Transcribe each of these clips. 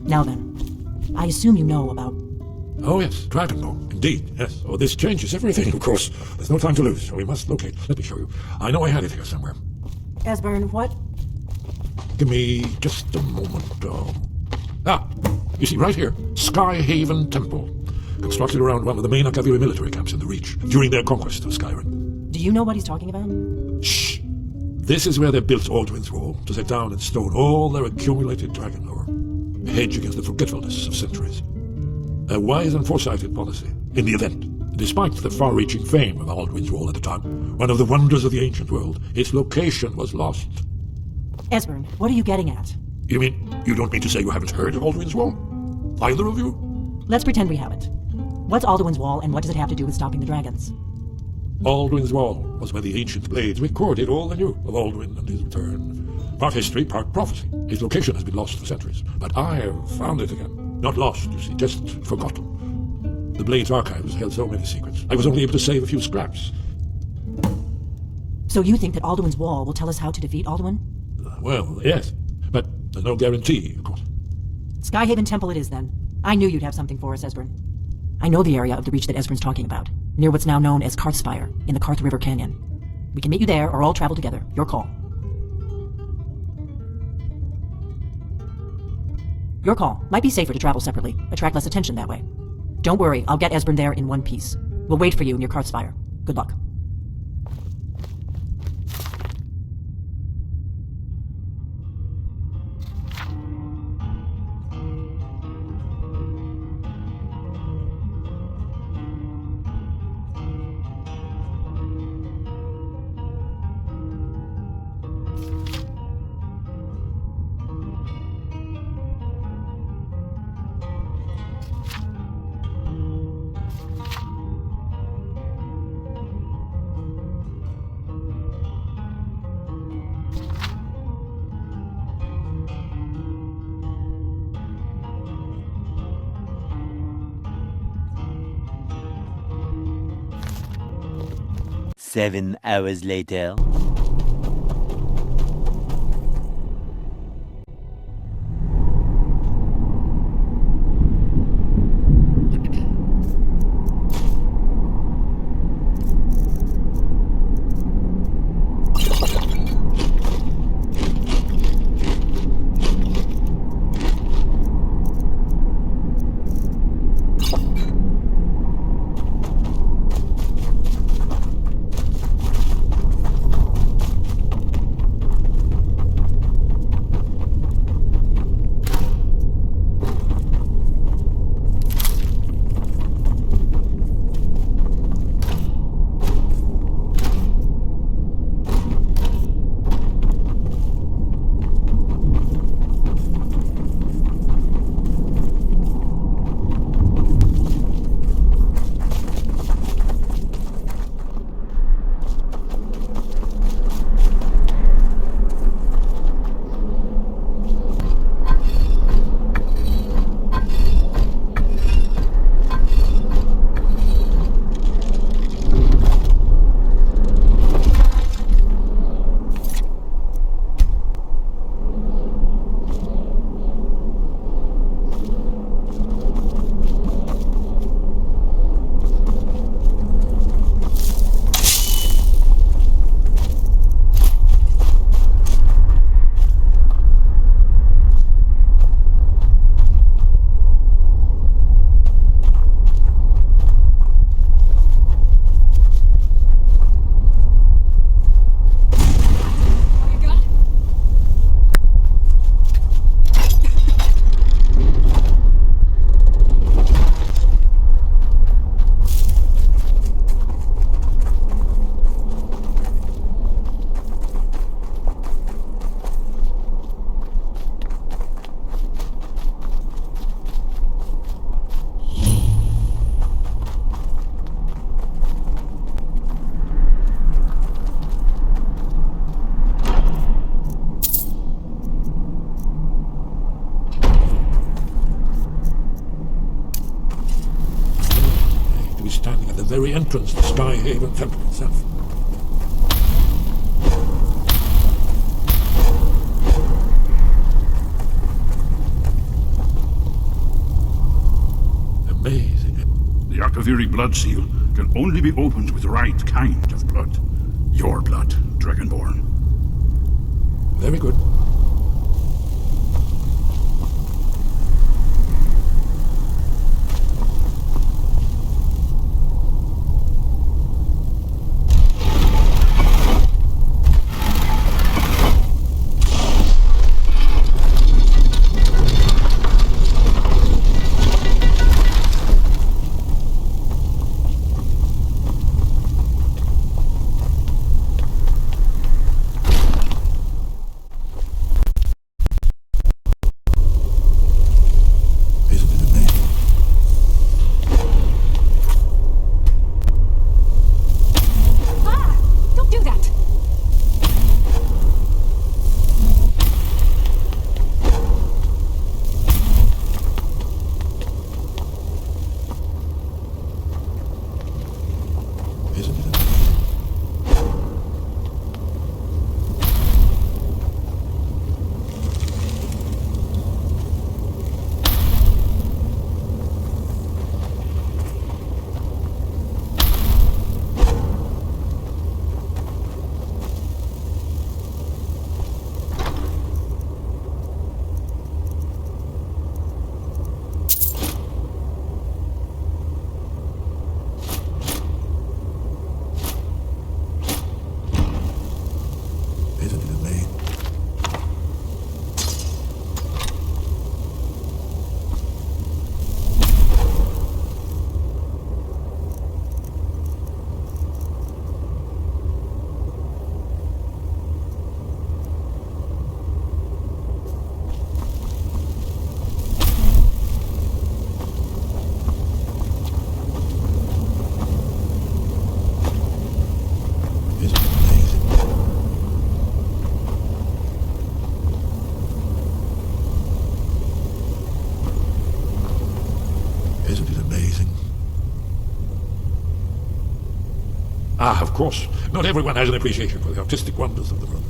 Now then, I assume you know about... Oh yes, Dragonlore. Indeed, yes. Oh, this changes everything, of course. There's no time to lose, so we must locate. Let me show you. I know I had it here somewhere. Esbern, what? Give me just a moment. You see, right here, Skyhaven Temple. Constructed around one of the main Akaviri military camps in the Reach during their conquest of Skyrim. Do you know what he's talking about? Shh! This is where they built Alduin's Wall to set down in stone all their accumulated dragon lore. A hedge against the forgetfulness of centuries. A wise and foresighted policy, in the event. Despite the far-reaching fame of Alduin's Wall at the time, one of the wonders of the ancient world, its location was lost. Esbern, what are you getting at? You mean, you don't mean to say you haven't heard of Alduin's Wall? Either of you? Let's pretend we haven't. What's Alduin's Wall, and what does it have to do with stopping the dragons? Alduin's Wall was where the ancient blades recorded all they knew of Alduin and his return. Part history, part prophecy. His location has been lost for centuries, but I have found it again. Not lost, you see, just forgotten. The Blades archives held so many secrets. I was only able to save a few scraps. So you think that Alduin's Wall will tell us how to defeat Alduin? Well, yes, but there's no guarantee, of course. Skyhaven Temple it is, then. I knew you'd have something for us, Esbern. I know the area of the Reach that Esbern's talking about, near what's now known as Karthspire, in the Karth River Canyon. We can meet you there, or all travel together. Your call. Your call. Might be safer to travel separately. Attract less attention that way. Don't worry, I'll get Esbern there in one piece. We'll wait for you near Karthspire. Good luck. Seven hours later. very entrance to Skyhaven Temple itself. Alkaviri blood seal can only be opened with the right kind of blood. Your blood, Dragonborn. Very good. Ah, of course. Not everyone has an appreciation for the artistic wonders of the world.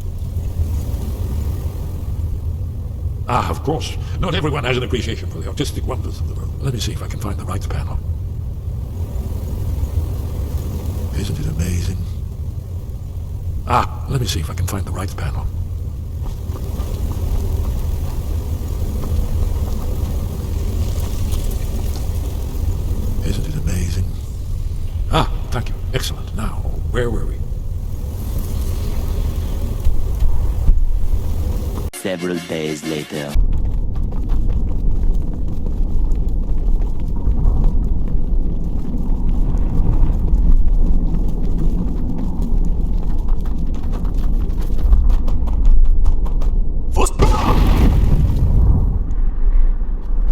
Ah, of course. Not everyone has an appreciation for the artistic wonders of the world. Let me see if I can find the right panel. Isn't it amazing? Ah, let me see if I can find the right panel. Isn't it amazing? Ah, thank you. Excellent. Now, where were we? Several days later.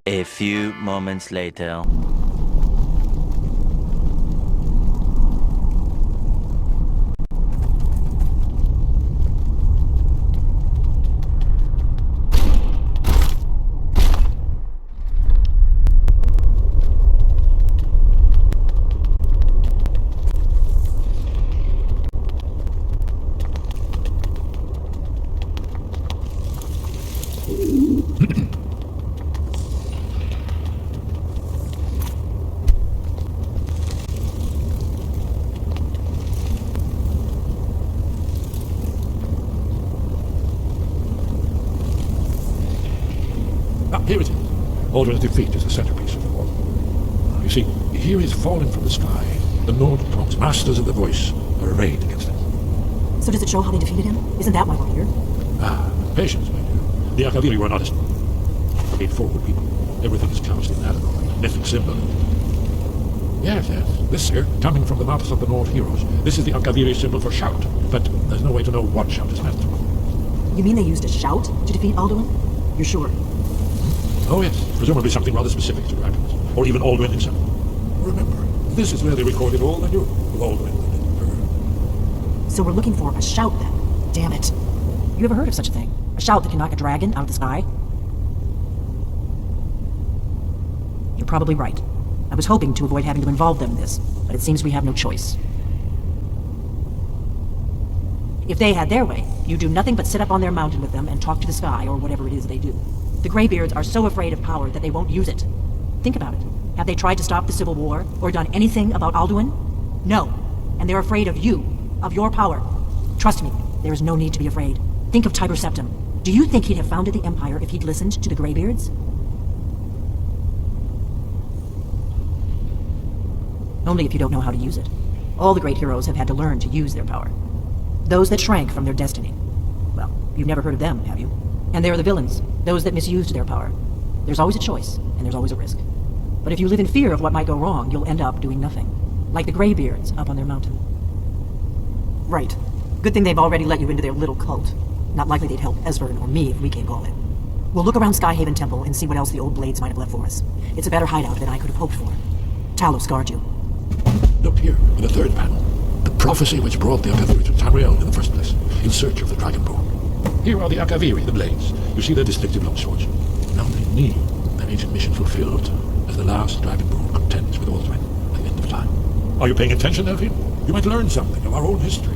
A few moments later. Here it is. Alduin's defeat is the centerpiece of the wall. You see, here is fallen from the sky. The Nordcloaks, masters of the voice, are arrayed against him. So does it show how they defeated him? Isn't that why we're here? Ah, patience, my dear. The Akaviri were not as straightforward people. Everything is couched in Adonai, a mythic symbol. Yes, this here, coming from the mouths of the Nord heroes. This is the Akaviri symbol for shout, but there's no way to know what shout is meant. You mean they used a shout to defeat Alduin? You're sure? Oh yes, presumably something rather specific to dragons, or even Alduin himself. Remember, this is where they recorded all they knew of Alduin the Emperor. So we're looking for a shout then. Damn it. You ever heard of such a thing? A shout that can knock a dragon out of the sky? You're probably right. I was hoping to avoid having to involve them in this, but it seems we have no choice. If they had their way, you'd do nothing but sit up on their mountain with them and talk to the sky, or whatever it is they do. The Greybeards are so afraid of power that they won't use it. Think about it. Have they tried to stop the Civil War, or done anything about Alduin? No. And they're afraid of you, of your power. Trust me, there is no need to be afraid. Think of Tiber Septim. Do you think he'd have founded the Empire if he'd listened to the Greybeards? Only if you don't know how to use it. All the great heroes have had to learn to use their power. Those that shrank from their destiny. Well, you've never heard of them, have you? And they're the villains, those that misused their power. There's always a choice, and there's always a risk. But if you live in fear of what might go wrong, you'll end up doing nothing. Like the Greybeards up on their mountain. Right. Good thing they've already let you into their little cult. Not likely they'd help Esvern or me if we came calling. We'll look around Skyhaven Temple and see what else the old blades might have left for us. It's a better hideout than I could have hoped for. Talos guard you. Look here, in the third panel. The prophecy which brought the Akaviri to Tamriel in the first place, in search of the Dragonborn. Here are the Akaviri, the blades. You see their distinctive long swords. Now they need an ancient mission fulfilled, as the last Dragonborn contends with Alduin at the end of time. Are you paying attention, Elfin? You might learn something of our own history.